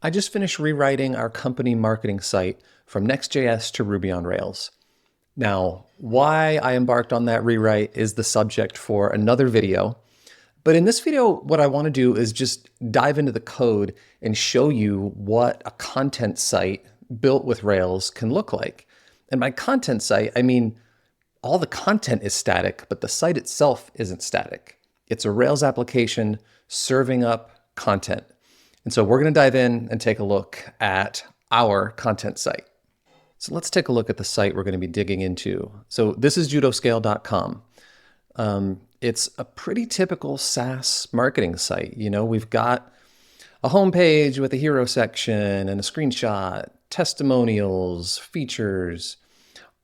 I just finished rewriting our company marketing site from NextJS to Ruby on Rails. Now, why I embarked on that rewrite is the subject for another video. But in this video, what I want to do is just dive into the code and show you what a content site built with Rails can look like. And by content site, I mean all the content is static, but the site itself isn't static. It's a Rails application serving up content. And so we're going to dive in and take a look at our content site. So let's take a look at the site we're going to be digging into. So this is judoscale.com. It's a pretty typical SaaS marketing site. You know, we've got a homepage with a hero section and a screenshot, testimonials, features,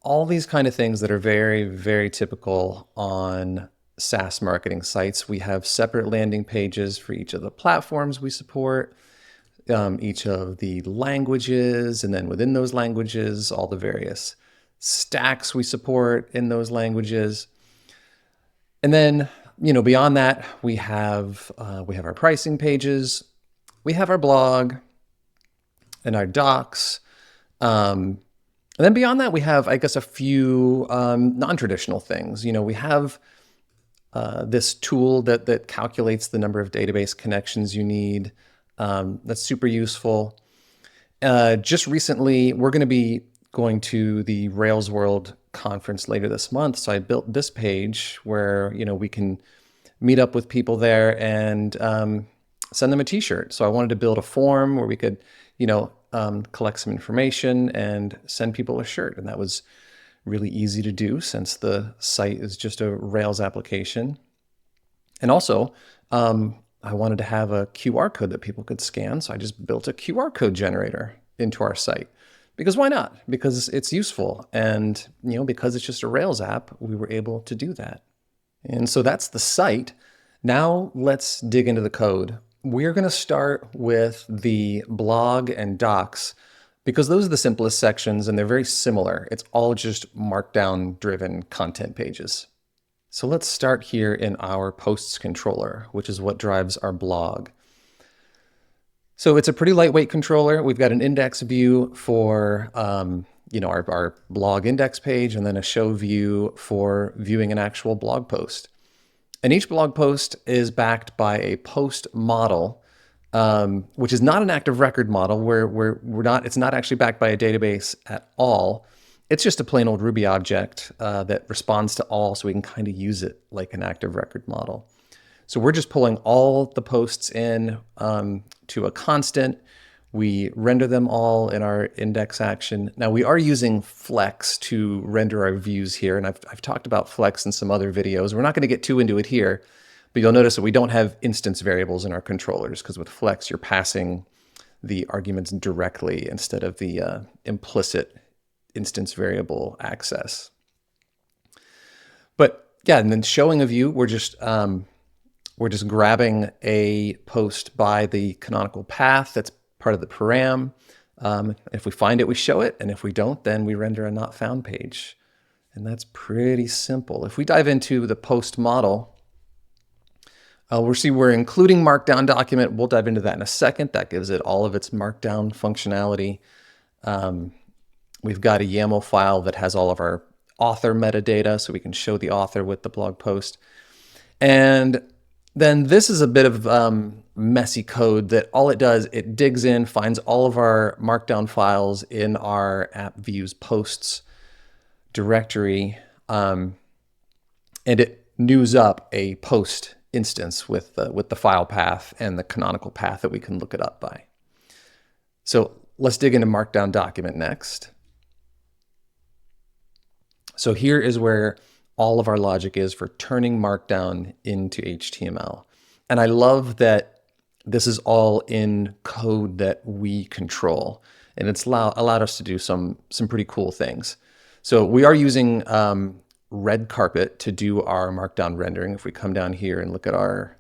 all these kind of things that are very, very typical on SaaS marketing sites. We have separate landing pages for each of the platforms we support, each of the languages, and then within those languages, all the various stacks we support in those languages. And then, you know, beyond that, we have our pricing pages, we have our blog and our docs. And then beyond that, we have, I guess, a few non-traditional things. You know, we have this tool that calculates the number of database connections you need. That's super useful. Just recently, we're going to be going to the Rails World conference later this month. So I built this page where, you know, we can meet up with people there and send them a t-shirt. So I wanted to build a form where we could, you know, collect some information and send people a shirt. And that was really easy to do since the site is just a Rails application. And also, I wanted to have a QR code that people could scan. So I just built a QR code generator into our site. Because why not? Because it's useful. And, you know, because it's just a Rails app, we were able to do that. And so that's the site. Now let's dig into the code. We're going to start with the blog and docs because those are the simplest sections and they're very similar. It's all just Markdown driven content pages. So let's start here in our posts controller, which is what drives our blog. So it's a pretty lightweight controller. We've got an index view for you know, our blog index page and then a show view for viewing an actual blog post. And each blog post is backed by a post model, which is not an active record model where it's not actually backed by a database at all. It's just a plain old Ruby object that responds to all, so we can kind of use it like an active record model. So we're just pulling all the posts in to a constant. We render them all in our index action. Now we are using Flex to render our views here, and I've talked about Flex in some other videos. We're not going to get too into it here, but you'll notice that we don't have instance variables in our controllers because with Flex you're passing the arguments directly instead of the implicit instance variable access. But yeah, and then showing a view, we're just grabbing a post by the canonical path that's part of the param. If we find it, we show it. And if we don't, then we render a not found page. And that's pretty simple. If we dive into the post model, we're including Markdown document. We'll dive into that in a second. That gives it all of its Markdown functionality. We've got a YAML file that has all of our author metadata, so we can show the author with the blog post. And then this is a bit of messy code that all it does, it digs in, finds all of our Markdown files in our app views posts directory, and it news up a post instance with the file path and the canonical path that we can look it up by. So let's dig into Markdown document next. So here is where all of our logic is for turning Markdown into HTML. And I love that this is all in code that we control. And it's allowed us to do some pretty cool things. So we are using Red Carpet to do our Markdown rendering. If we come down here and look at our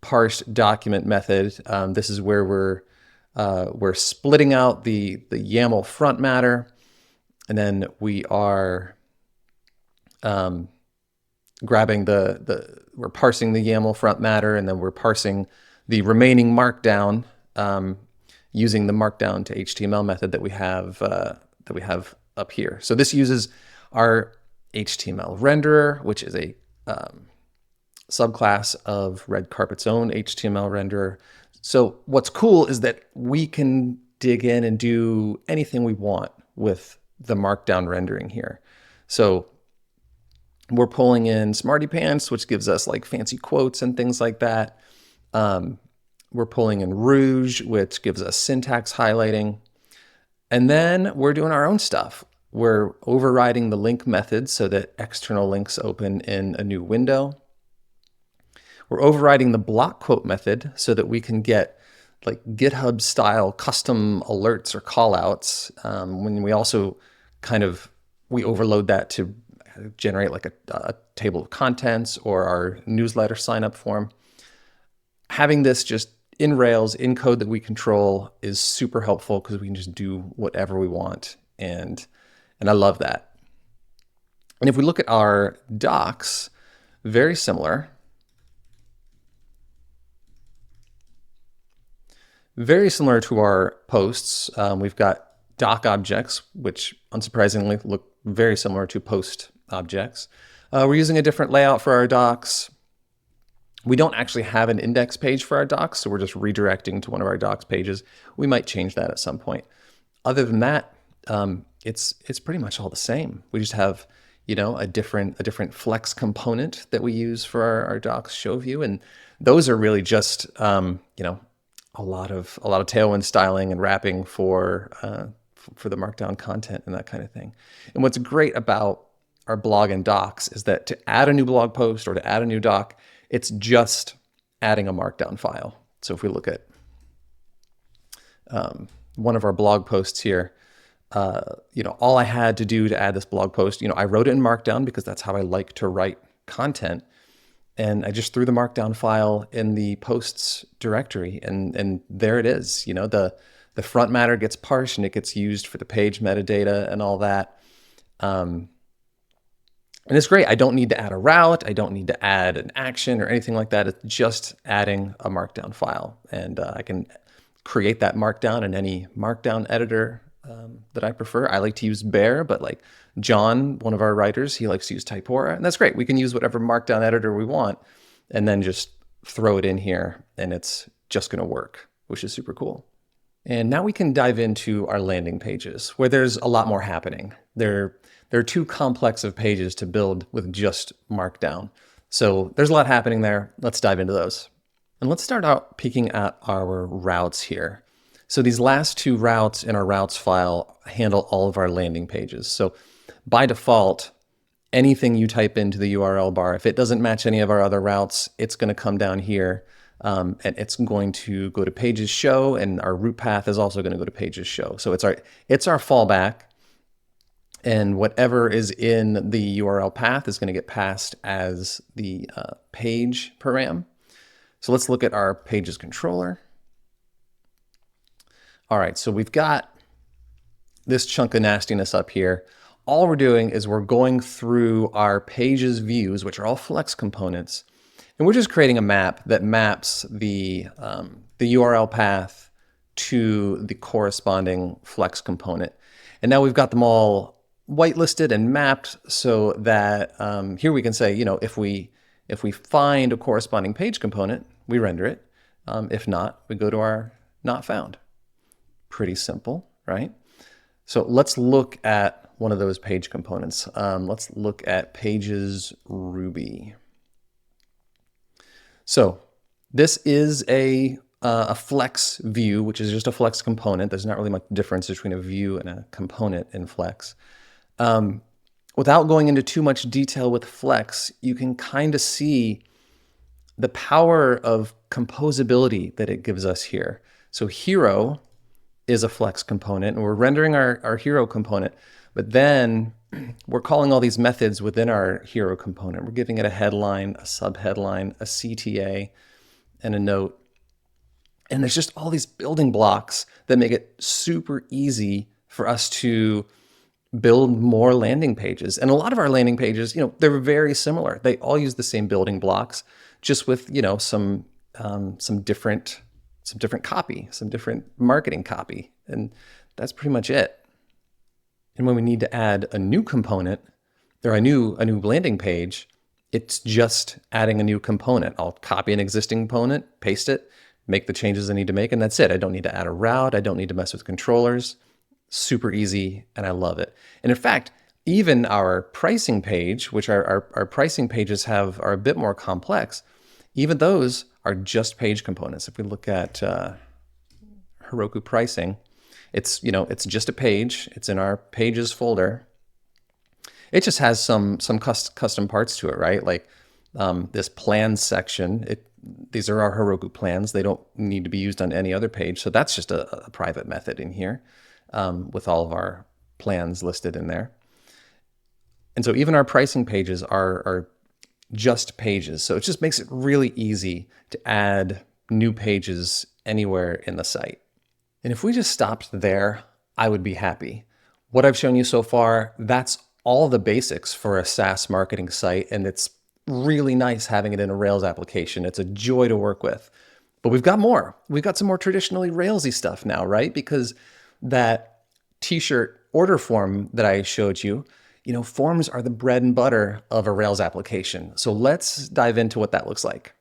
parsed document method, this is where we're splitting out the YAML front matter. And then we are grabbing we're parsing the YAML front matter, and then we're parsing the remaining Markdown using the Markdown to HTML method that we have up here. So this uses our HTML renderer, which is a subclass of Red Carpet's own HTML renderer. So what's cool is that we can dig in and do anything we want with the Markdown rendering here. So we're pulling in Smarty Pants, which gives us like fancy quotes and things like that. We're pulling in Rouge, which gives us syntax highlighting. And then we're doing our own stuff. We're overriding the link method so that external links open in a new window. We're overriding the block quote method so that we can get like GitHub style custom alerts or callouts. When we also we overload that to generate like a table of contents or our newsletter sign up form. Having this just in Rails, in code that we control is super helpful because we can just do whatever we want. And I love that. And if we look at our docs, very similar. Very similar to our posts. We've got doc objects, which unsurprisingly look very similar to post objects. We're using a different layout for our docs. We don't actually have an index page for our docs, so we're just redirecting to one of our docs pages. We might change that at some point. Other than that, it's pretty much all the same. We just have, a different flex component that we use for our docs show view, and those are really just, a lot of Tailwind styling and wrapping for the Markdown content and that kind of thing. And what's great about our blog and docs is that to add a new blog post or to add a new doc, it's just adding a Markdown file. So if we look at one of our blog posts here, all I had to do to add this blog post, I wrote it in Markdown because that's how I like to write content. And I just threw the Markdown file in the posts directory, and there it is. The front matter gets parsed and it gets used for the page metadata and all that. And it's great. I don't need to add a route. I don't need to add an action or anything like that. It's just adding a Markdown file, and I can create that Markdown in any Markdown editor that I prefer. I like to use Bear, but like John, one of our writers, he likes to use Typora, and that's great. We can use whatever Markdown editor we want and then just throw it in here and it's just going to work, which is super cool. And now we can dive into our landing pages where there's a lot more happening. They're too complex of pages to build with just Markdown. So there's a lot happening there. Let's dive into those. And let's start out peeking at our routes here. So these last two routes in our routes file handle all of our landing pages. So by default, anything you type into the URL bar, if it doesn't match any of our other routes, it's going to come down here and it's going to go to pages show, and our route path is also going to go to pages show. So it's our fallback, and whatever is in the URL path is going to get passed as the page param. So let's look at our pages controller. All right, so we've got this chunk of nastiness up here. All we're doing is we're going through our pages views, which are all flex components, and we're just creating a map that maps the URL path to the corresponding flex component. And now we've got them all whitelisted and mapped so that here we can say, if we find a corresponding page component, we render it. If not, we go to our not found. Pretty simple, right? So let's look at one of those page components. Let's look at pages Ruby. So this is a flex view, which is just a flex component. There's not really much difference between a view and a component in flex. Without going into too much detail with flex, you can kind of see the power of composability that it gives us here. So hero is a flex component, and we're rendering our hero component, but then we're calling all these methods within our hero component. We're giving it a headline, a subheadline, a CTA, and a note. And there's just all these building blocks that make it super easy for us to build more landing pages. And a lot of our landing pages, they're very similar. They all use the same building blocks, just with, some different some different copy, some different marketing copy, and that's pretty much it. And when we need to add a new component or a new landing page, it's just adding a new component. I'll copy an existing component, paste it, make the changes I need to make, and that's it. I don't need to add a route. I don't need to mess with controllers. Super easy, and I love it. And in fact, even our pricing page, which our pricing pages are a bit more complex, even those are just page components. If we look at Heroku pricing, it's just a page. It's in our pages folder. It just has some custom parts to it, right? Like this plans section. These are our Heroku plans. They don't need to be used on any other page. So that's just a private method in here with all of our plans listed in there. And so even our pricing pages are just pages. So it just makes it really easy to add new pages anywhere in the site. And if we just stopped there, I would be happy. What I've shown you so far, that's all the basics for a SaaS marketing site, and it's really nice having it in a Rails application. It's a joy to work with. But we've got more. We've got some more traditionally Railsy stuff now, right? Because that t-shirt order form that I showed you, forms are the bread and butter of a Rails application. So let's dive into what that looks like.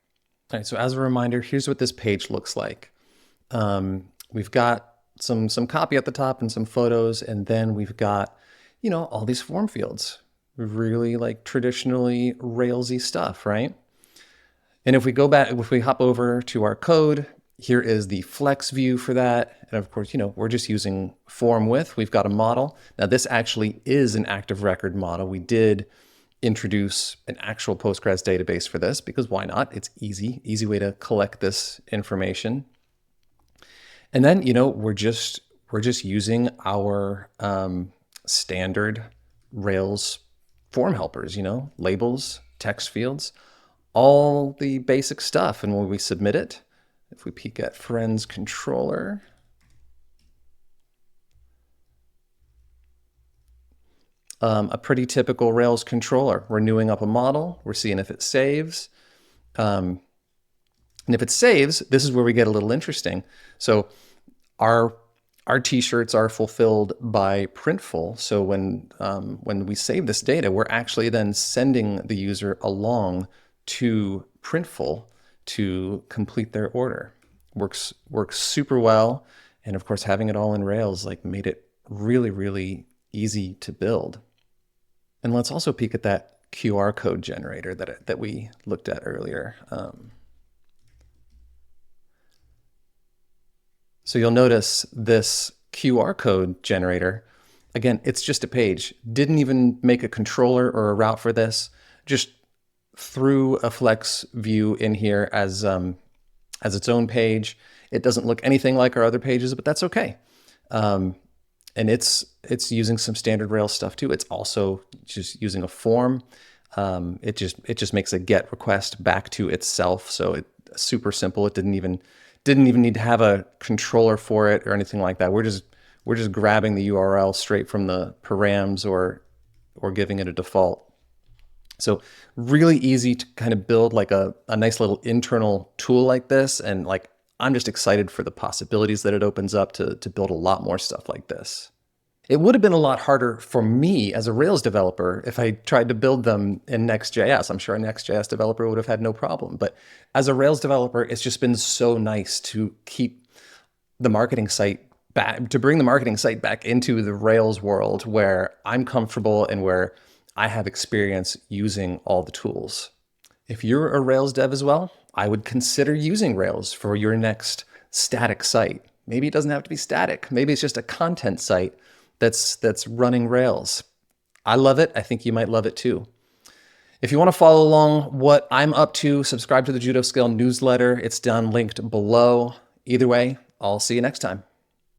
All right, so as a reminder, here's what this page looks like. We've got some copy at the top and some photos, and then we've got, all these form fields. Really like traditionally Railsy stuff, right? And if we go back, if we hop over to our code, here is the flex view for that. And of course, we're just using form with. We've got a model. Now this actually is an active record model. We did introduce an actual Postgres database for this because why not? It's easy way to collect this information. And then, we're just using our standard Rails form helpers, labels, text fields, all the basic stuff. And when we submit it, if we peek at Friends controller, a pretty typical Rails controller. We're newing up a model. We're seeing if it saves. And if it saves, this is where we get a little interesting. So our t-shirts are fulfilled by Printful. So when we save this data, we're actually then sending the user along to Printful to complete their order. Works super well. And of course, having it all in Rails made it really, really easy to build. And let's also peek at that QR code generator that we looked at earlier. So you'll notice this QR code generator, again, it's just a page. Didn't even make a controller or a route for this. Just threw a flex view in here as its own page. It doesn't look anything like our other pages, but that's okay. And it's using some standard Rails stuff too. It's also just using a form. It just makes a get request back to itself. So it's super simple. It didn't even need to have a controller for it or anything like that. We're just grabbing the URL straight from the params or giving it a default. So really easy to kind of build a nice little internal tool like this. And I'm just excited for the possibilities that it opens up to build a lot more stuff like this. It would have been a lot harder for me as a Rails developer if I tried to build them in NextJS. I'm sure a NextJS developer would have had no problem. But as a Rails developer, it's just been so nice to keep the marketing site back, to bring the marketing site back into the Rails world where I'm comfortable and where I have experience using all the tools. If you're a Rails dev as well, I would consider using Rails for your next static site. Maybe it doesn't have to be static. Maybe it's just a content site that's running Rails. I love it. I think you might love it too. If you want to follow along what I'm up to, subscribe to the Judo Scale newsletter. It's down linked below. Either way, I'll see you next time.